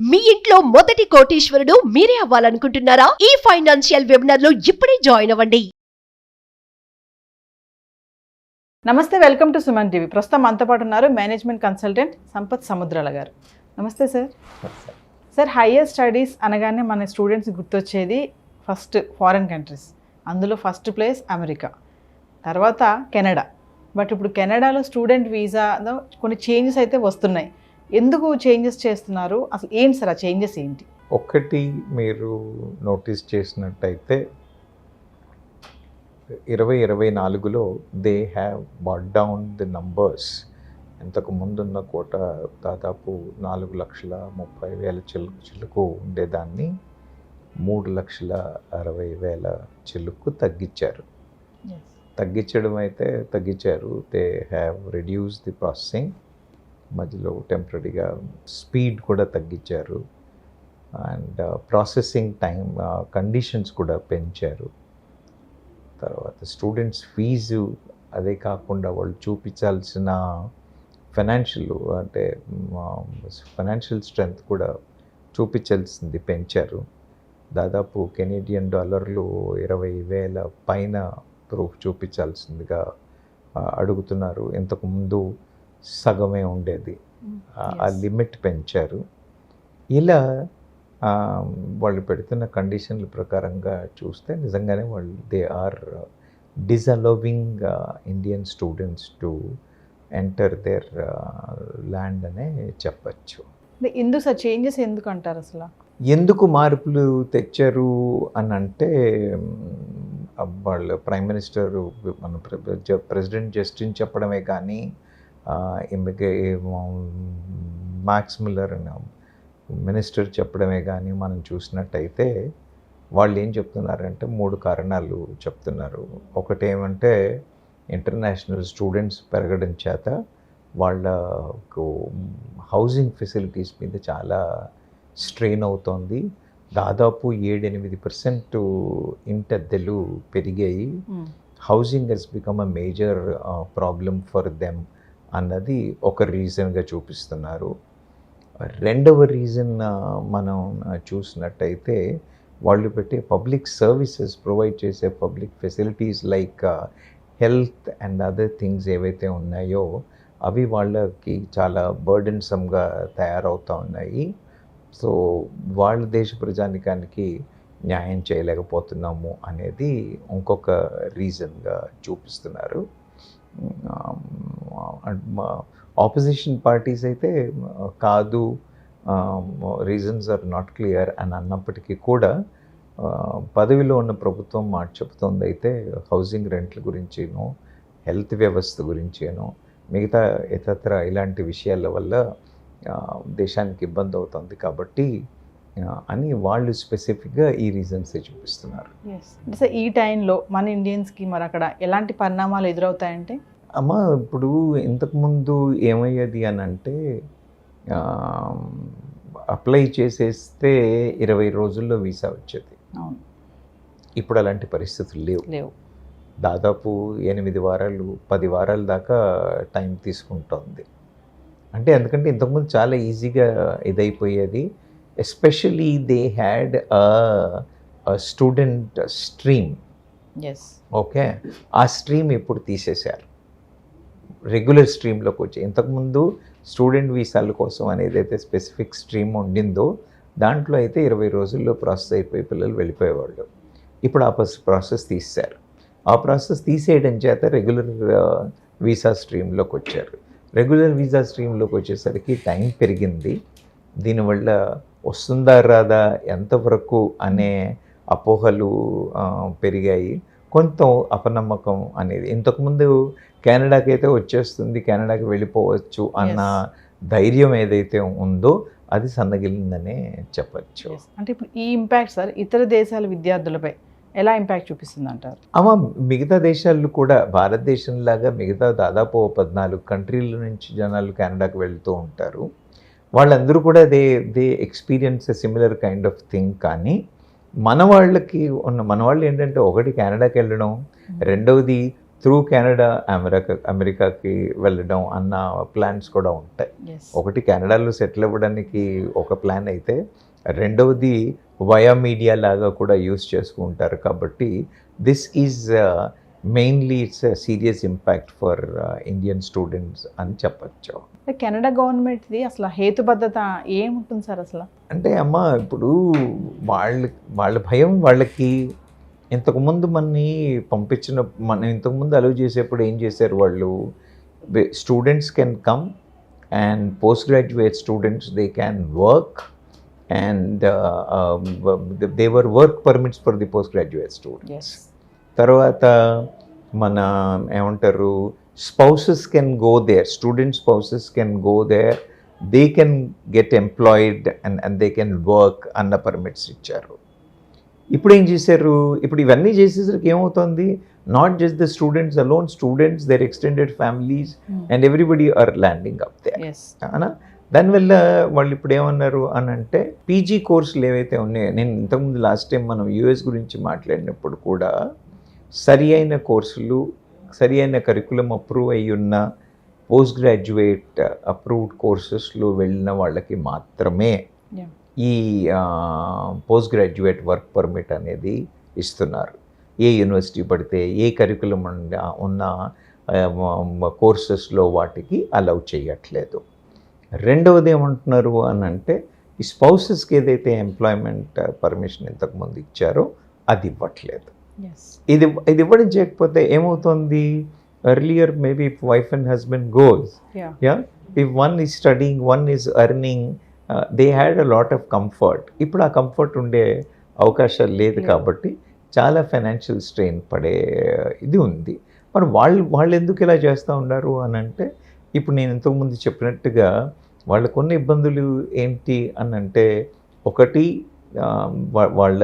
మీ ఇంట్లో మొదటి కోటీశ్వరుడు మీరే అవ్వాలనుకుంటున్నారా? ఈ ఫైనాన్షియల్ వెబినార్ లో ఇప్పుడే జాయిన్ అవ్వండి. నమస్తే, వెల్కమ్ టు సుమన్ టీవీ. ప్రస్తుతం మనతో పాటు ఉన్నారు మేనేజ్మెంట్ కన్సల్టెంట్ సంపత్ సముద్రాల గారు. నమస్తే సార్. సార్, హైయర్ స్టడీస్ అనగానే మన స్టూడెంట్స్ గుర్తొచ్చేది ఫస్ట్ ఫారిన్ కంట్రీస్. అందులో ఫస్ట్ ప్లేస్ అమెరికా, తర్వాత కెనడా. బట్ ఇప్పుడు కెనడాలో స్టూడెంట్ వీసాలో కొన్ని చేంజెస్ అయితే వస్తున్నాయి. ఎందుకు చేంజెస్ చేస్తున్నారు? అసలు ఏంటి సార్ ఆ చేంజెస్ ఏంటి? ఒక్కటి మీరు నోటీస్ చేసినట్టయితే 2024లో they have brought down the numbers. ఇంతకు ముందున్న కోట దాదాపు 4,30,000 చిలుకు ఉండేదాన్ని 3,60,000 చిలుకు తగ్గించారు. తగ్గించడం అయితే తగ్గించారు. They have reduce the processing. మధ్యలో టెంపరీగా స్పీడ్ కూడా తగ్గించారు అండ్ ప్రాసెసింగ్ టైం కండిషన్స్ కూడా పెంచారు. తర్వాత స్టూడెంట్స్ ఫీజు, అదే కాకుండా వాళ్ళు చూపించాల్సిన ఫైనాన్షియల్ స్ట్రెంగ్త్ కూడా చూపించాల్సింది పెంచారు. దాదాపు కెనేడియన్ డాలర్లు 20,000 పైన ప్రూఫ్ చూపించాల్సిందిగా అడుగుతున్నారు. ఇంతకుముందు సగమే ఉండేది. ఆ లిమిట్ పెంచారు. ఇలా వాళ్ళు పెడుతున్న కండిషన్ల ప్రకారంగా చూస్తే నిజంగానే వాళ్ళు they are disallowing Indian students to enter their land అనే చెప్పచ్చు. ఎందుకు సార్ చేంజెస్ ఎందుకు అంటారు? అసలు ఎందుకు మార్పులు తెచ్చారు అని అంటే, వాళ్ళు ప్రైమ్ మినిస్టర్, మన ప్రెసిడెంట్ జస్టిన్ చెప్పడమే కానీ మ్యాక్స్ మిల్లర్ అనే మినిస్టర్ చెప్పడమే కానీ మనం చూసినట్టయితే వాళ్ళు ఏం చెప్తున్నారంటే 3 కారణాలు చెప్తున్నారు. ఒకటేమంటే ఇంటర్నేషనల్ స్టూడెంట్స్ పెరగడం చేత వాళ్ళకు హౌసింగ్ ఫెసిలిటీస్ మీద చాలా స్ట్రెయిన్ అవుతోంది. దాదాపు 7-8% ఇంటద్దెలు పెరిగాయి. Housing has become a major problem for them అన్నది ఒక రీజన్గా చూపిస్తున్నారు. రెండవ రీజన్ మనం చూసినట్టయితే వాళ్ళు పెట్టే పబ్లిక్ సర్వీసెస్, ప్రొవైడ్ చేసే public facilities like health and other things ఏవైతే ఉన్నాయో అవి వాళ్ళకి చాలా బర్డెన్సమ్గా తయారవుతూ ఉన్నాయి. సో వాళ్ళ దేశ ప్రజానికానికి న్యాయం చేయలేకపోతున్నాము అనేది ఇంకొక రీజన్గా చూపిస్తున్నారు. ఆపోజిషన్ పార్టీస్ అయితే కాదు, రీజన్స్ ఆర్ నాట్ క్లియర్ అని అన్నప్పటికీ కూడా పదవిలో ఉన్న ప్రభుత్వం మాట చెబుతోంది అయితే హౌసింగ్ రెంట్ల గురించినో, హెల్త్ వ్యవస్థ గురించేనో, మిగతా ఇతర ఇలాంటి విషయాల వల్ల దేశానికి ఇబ్బంది అవుతుంది కాబట్టి అని వాళ్ళు స్పెసిఫిక్గా ఈ రీజన్సే చూపిస్తున్నారు. సార్, ఈ టైంలో మన ఇండియన్స్కి మరి అక్కడ ఎలాంటి పరిణామాలు ఎదురవుతాయంటే? అమ్మ, ఇప్పుడు ఇంతకుముందు ఏమయ్యేది అని అంటే అప్లై చేసేస్తే 20 రోజుల్లో వీసా వచ్చేది. ఇప్పుడు అలాంటి పరిస్థితులు లేవు. దాదాపు 8 వారాలు 10 వారాల దాకా టైం తీసుకుంటుంది. అంటే ఎందుకంటే ఇంతకుముందు చాలా ఈజీగా ఇదైపోయేది. Especially they had student stream. Okay, ఆ స్ట్రీమ్ ఇప్పుడు తీసేశారు, రెగ్యులర్ స్ట్రీమ్లోకి వచ్చి. ఇంతకుముందు స్టూడెంట్ వీసాల కోసం అనేది అయితే స్పెసిఫిక్ స్ట్రీమ్ ఉండిందో దాంట్లో అయితే 20 రోజుల్లో ప్రాసెస్ అయిపోయి పిల్లలు వెళ్ళిపోయేవాళ్ళు. ఇప్పుడు ఆ ప్రాసెస్ తీసేశారు. ఆ ప్రాసెస్ తీసేయడం చేత రెగ్యులర్ వీసా స్ట్రీమ్లోకి వచ్చారు. రెగ్యులర్ వీసా స్ట్రీమ్లోకి వచ్చేసరికి టైం పెరిగింది. దీనివల్ల వస్తుందా రాదా, ఎంతవరకు అనే అపోహలు పెరిగాయి. కొంత అపనమ్మకం అనేది. ఇంతకుముందు కెనడాకి అయితే వచ్చేస్తుంది, కెనడాకి వెళ్ళిపోవచ్చు అన్న ధైర్యం ఏదైతే ఉందో అది సన్నగిలిందనే చెప్పచ్చు. అంటే ఇప్పుడు ఈ ఇంపాక్ట్ సార్ ఇతర దేశాల విద్యార్థులపై ఎలా ఇంపాక్ట్ చూపిస్తుంది అంటారు? మిగతా దేశాలు కూడా భారతదేశంలాగా మిగతా దాదాపు 14 కంట్రీల నుంచి జనాలు కెనడాకి వెళ్తూ ఉంటారు. వాళ్ళందరూ కూడా they experience a similar kind of thing. కానీ మన వాళ్ళు ఏంటంటే, ఒకటి కెనడాకి వెళ్ళడం, రెండవది త్రూ కెనడా అమెరికాకి వెళ్ళడం అన్న ప్లాన్స్ కూడా ఉంటాయి. ఎస్ ఒకటి కెనడాలో సెటిల్ అవ్వడానికి ఒక ప్లాన్ అయితే, రెండవది వయా మీడియా లాగా కూడా యూస్ చేసుకుంటారు. కాబట్టి this is mainly it's serious impact for Indian students అని చెప్పచ్చు. కెనడా గవర్నమెంట్ది అసలు హేతుబద్ధత ఏముంటుంది సార్ అసలు? అంటే అమ్మ, ఇప్పుడు వాళ్ళ భయం వాళ్ళకి. ఇంతకుముందు మనని మనం ఇంతకుముందు అలౌ చేసేప్పుడు ఏం చేశారు వాళ్ళు, students can come and post graduate students they can work and they were work permits for the post graduate students. తర్వాత మన ఏమంటారు, spouses can go there, student spouses can go there, they can get employed and they can work అన్న permits ఇచ్చారు. ఇప్పుడు ఏం చేశారు, ఇప్పుడు ఇవన్నీ చేసేసరికి ఏమవుతుంది, not just the students alone, students, their extended families and everybody are landing up there. అవునా? దానివల్ల వాళ్ళు ఇప్పుడు ఏమన్నారు అని అంటే, పీజీ కోర్సులు ఏవైతే ఉన్నాయో, నేను ఇంతకుముందు లాస్ట్ టైం మనం యూఎస్ గురించి మాట్లాడినప్పుడు కూడా సరి అయిన కోర్సులు, సరి అయిన కరికులం అప్రూవ్ అయ్యి ఉన్న పోస్ట్ గ్రాడ్యుయేట్ అప్రూవ్డ్ కోర్సెస్లో వెళ్ళిన వాళ్ళకి మాత్రమే ఈ పోస్ట్ గ్రాడ్యుయేట్ వర్క్ పర్మిట్ అనేది ఇస్తున్నారు. ఏ యూనివర్సిటీ పడితే, ఏ కరికులం ఉన్న కోర్సెస్లో వాటికి అలౌ చేయట్లేదు. రెండవది ఏమంటున్నారు అని అంటే, ఈ స్పౌసెస్కి ఏదైతే ఎంప్లాయ్మెంట్ పర్మిషన్ ఇంతకుముందు ఇచ్చారో అది ఇవ్వట్లేదు. ఇది ఇవ్వడం చేయకపోతే ఏమవుతుంది, earlier maybe if wife and husband goes, if one is studying, one is earning, they had a lot of comfort. ఇప్పుడు ఆ కంఫర్ట్ ఉండే అవకాశాలు లేదు కాబట్టి చాలా ఫైనాన్షియల్ స్ట్రెయిన్ పడే ఇది ఉంది. మరి వాళ్ళు ఎందుకు ఇలా చేస్తూ ఉన్నారు అని అంటే, ఇప్పుడు నేను ఇంతకుముందు చెప్పినట్టుగా వాళ్ళకున్న ఇబ్బందులు ఏంటి అని అంటే, ఒకటి వాళ్ళ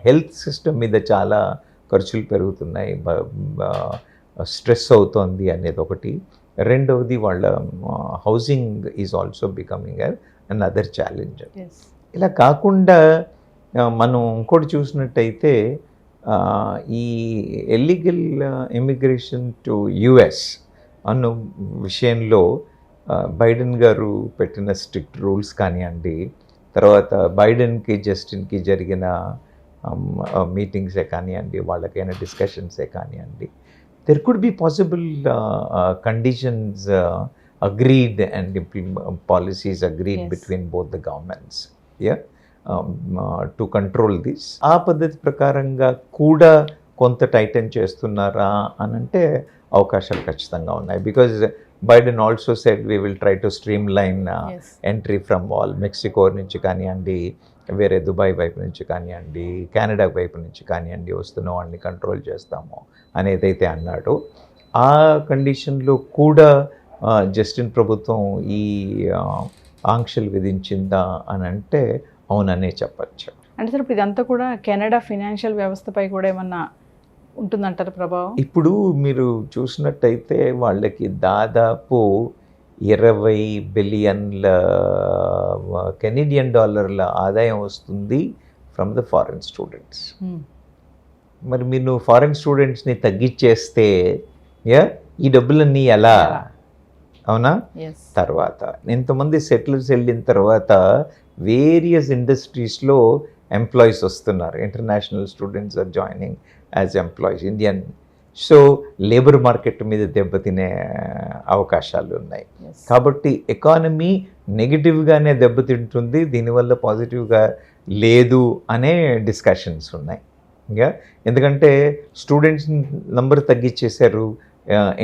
హెల్త్ సిస్టమ్ మీద చాలా ఖర్చులు పెరుగుతున్నాయి, స్ట్రెస్ అవుతోంది అనేది ఒకటి. రెండవది వాళ్ళ housing is also becoming and other challenge. ఇలా కాకుండా మనం ఇంకోటి చూసినట్టయితే, ఈ ఎల్లీగల్ ఇమిగ్రేషన్ టు యుఎస్ అన్న విషయంలో బైడెన్ గారు పెట్టిన స్ట్రిక్ట్ రూల్స్ కానివ్వండి, తర్వాత బైడెన్కి జస్టిన్కి జరిగిన మీటింగ్సే కానివ్వండి, వాళ్ళకైనా డిస్కషన్సే కానివ్వండి, there could be possible conditions agreed and policies agreed between both the governments to control this. ఆ పద్ధతి ప్రకారంగా కూడా కొంత టైటన్ చేస్తున్నారా అని అంటే అవకాశాలు ఖచ్చితంగా ఉన్నాయి. Because Biden also said we will try to stream line entry from all, Mexico నుంచి కానివ్వండి, వేరే దుబాయ్ వైపు నుంచి కానివ్వండి, కెనడా వైపు నుంచి కానివ్వండి, వస్తున్న వాళ్ళని కంట్రోల్ చేస్తాము అనేదైతే అన్నాడు. ఆ కండిషన్లో కూడా జస్టిన్ ప్రభుత్వం ఈ ఆంక్షలు విధించిందా అని అంటే అవుననే చెప్పచ్చు. అంటే సార్ ఇప్పుడు ఇదంతా కూడా కెనడా ఫినాన్షియల్ వ్యవస్థపై కూడా ఏమన్నా ఉంటుందంటారు ప్రభావం? ఇప్పుడు మీరు చూసినట్టయితే వాళ్ళకి దాదాపు 20 బిలియన్ల కెనడియన్ డాలర్ల ఆదాయం వస్తుంది ఫ్రమ్ ద ఫారిన్ స్టూడెంట్స్. మరి మీరు ఫారిన్ స్టూడెంట్స్ని తగ్గించేస్తే ఈ డబ్బులన్నీ ఎలా? అవునా? తర్వాత ఇంతమంది సెటిలర్స్ వెళ్ళిన తర్వాత వేరియస్ ఇండస్ట్రీస్లో ఎంప్లాయీస్ వస్తున్నారు, international students are joining as employees, Indian. So labour market మీద దెబ్బతినే అవకాశాలు ఉన్నాయి. కాబట్టి ఎకానమీ నెగిటివ్గానే దెబ్బతింటుంది, దీనివల్ల పాజిటివ్గా లేదు అనే డిస్కషన్స్ ఉన్నాయి. ఇంకా ఎందుకంటే స్టూడెంట్స్ నంబర్ తగ్గించేశారు,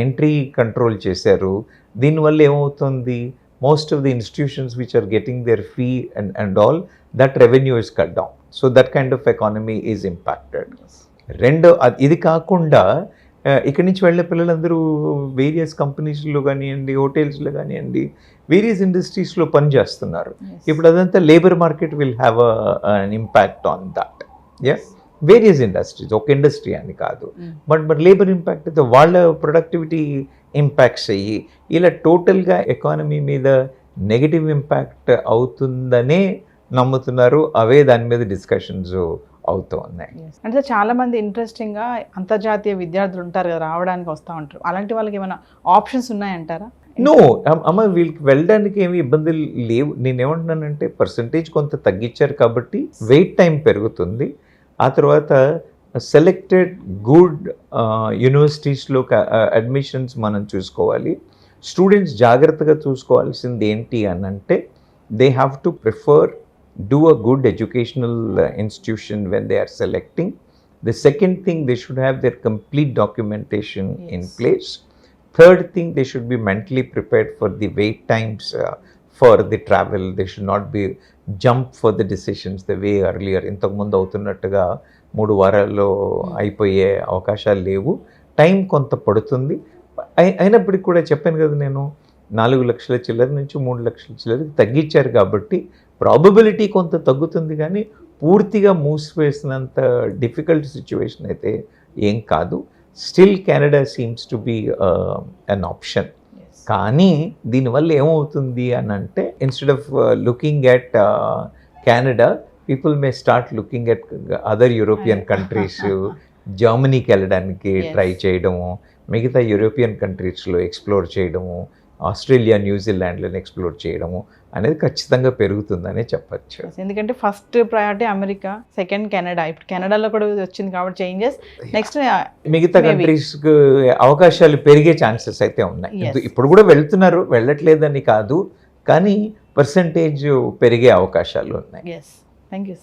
ఎంట్రీ కంట్రోల్ చేశారు. దీనివల్ల ఏమవుతుంది, most of the institutions which are getting their fee and all, that revenue is cut down. So that kind of economy is impacted. ఇది కాకుండా ఇక్కడి నుంచి వెళ్ళే పిల్లలందరూ వేరియస్ కంపెనీస్లో కానివ్వండి, హోటల్స్లో కానివ్వండి, వేరియస్ ఇండస్ట్రీస్లో పనిచేస్తున్నారు. ఇప్పుడు అదంతా labour market will have an impact on that. Various industries, ఒక ఇండస్ట్రీ అని కాదు, బట్ లేబర్ ఇంపాక్ట్ అయితే వాళ్ళ ప్రొడక్టివిటీ ఇంపాక్ట్స్ అయ్యి ఇలా టోటల్గా ఎకానమీ మీద నెగిటివ్ ఇంపాక్ట్ అవుతుందనే నమ్ముతున్నారు. అవే దాని మీద డిస్కషన్స్ అవుతూ ఉన్నాయి. అంటే చాలా మంది ఇంట్రెస్టింగ్ గా అంతర్జాతీయ విద్యార్థులు ఉంటారు కదా, రావడానికి వస్తూ ఉంటారు. అలాంటి వాళ్ళకి ఏమైనా ఆప్షన్స్ ఉన్నాయంటారా? నో అమ్మ, వీళ్ళకి వెళ్ళడానికి ఏమి ఇబ్బందులు లేవు. నేనేమంటున్నానంటే పర్సంటేజ్ కొంత తగ్గించారు కాబట్టి వెయిట్ టైం పెరుగుతుంది. ఆ తర్వాత సెలెక్టెడ్ గుడ్ యూనివర్సిటీస్లో అడ్మిషన్స్ మనం చూసుకోవాలి. స్టూడెంట్స్ జాగ్రత్తగా చూసుకోవాల్సింది ఏంటి అని అంటే they have to prefer do a good educational institution when they are selecting. The second thing, they should have their complete documentation in place. Third thing, they should be mentally prepared for the wait times for the travel. They should not be jump for the decisions the way earlier. ఇంతకు ముందు అవుతున్నట్టుగా 3 వారాల్లో అయిపోయే అవకాశాలు లేవు. Time కొంత పడుతుంది. అయినప్పటికీ కూడా చెప్పాను కదా, నేను 4 లక్షల చిల్లర నుంచి 3 లక్షల చిల్లరకి తగ్గించారు కాబట్టి ప్రాబబిలిటీ కొంత తగ్గుతుంది, కానీ పూర్తిగా మూసివేసినంత డిఫికల్ట్ సిచ్యువేషన్ అయితే ఏం కాదు. Still Canada seems to be an option. కానీ దీనివల్ల ఏమవుతుంది అని అంటే instead of looking at Canada, people may start looking at other European countries. జర్మనీకి వెళ్ళడానికి ట్రై చేయడము, మిగతా యూరోపియన్ కంట్రీస్లో ఎక్స్ప్లోర్ చేయడము, ఆస్ట్రేలియా, న్యూజిలాండ్లో ఎక్స్ప్లోర్ చేయడము అనేది ఖచ్చితంగా పెరుగుతుందనే చెప్పచ్చు. ఎందుకంటే first priority America, second Canada. ఇప్పుడు కెనడాలో కూడా వచ్చింది కాబట్టి చేంజెస్. నెక్స్ట్ మిగతా కంట్రీస్కి అవకాశాలు పెరిగే ఛాన్సెస్ అయితే ఉన్నాయి. ఇప్పుడు కూడా వెళ్తున్నారు, వెళ్ళట్లేదని కాదు, కానీ పర్సంటేజ్ పెరిగే అవకాశాలు ఉన్నాయి. Thank you.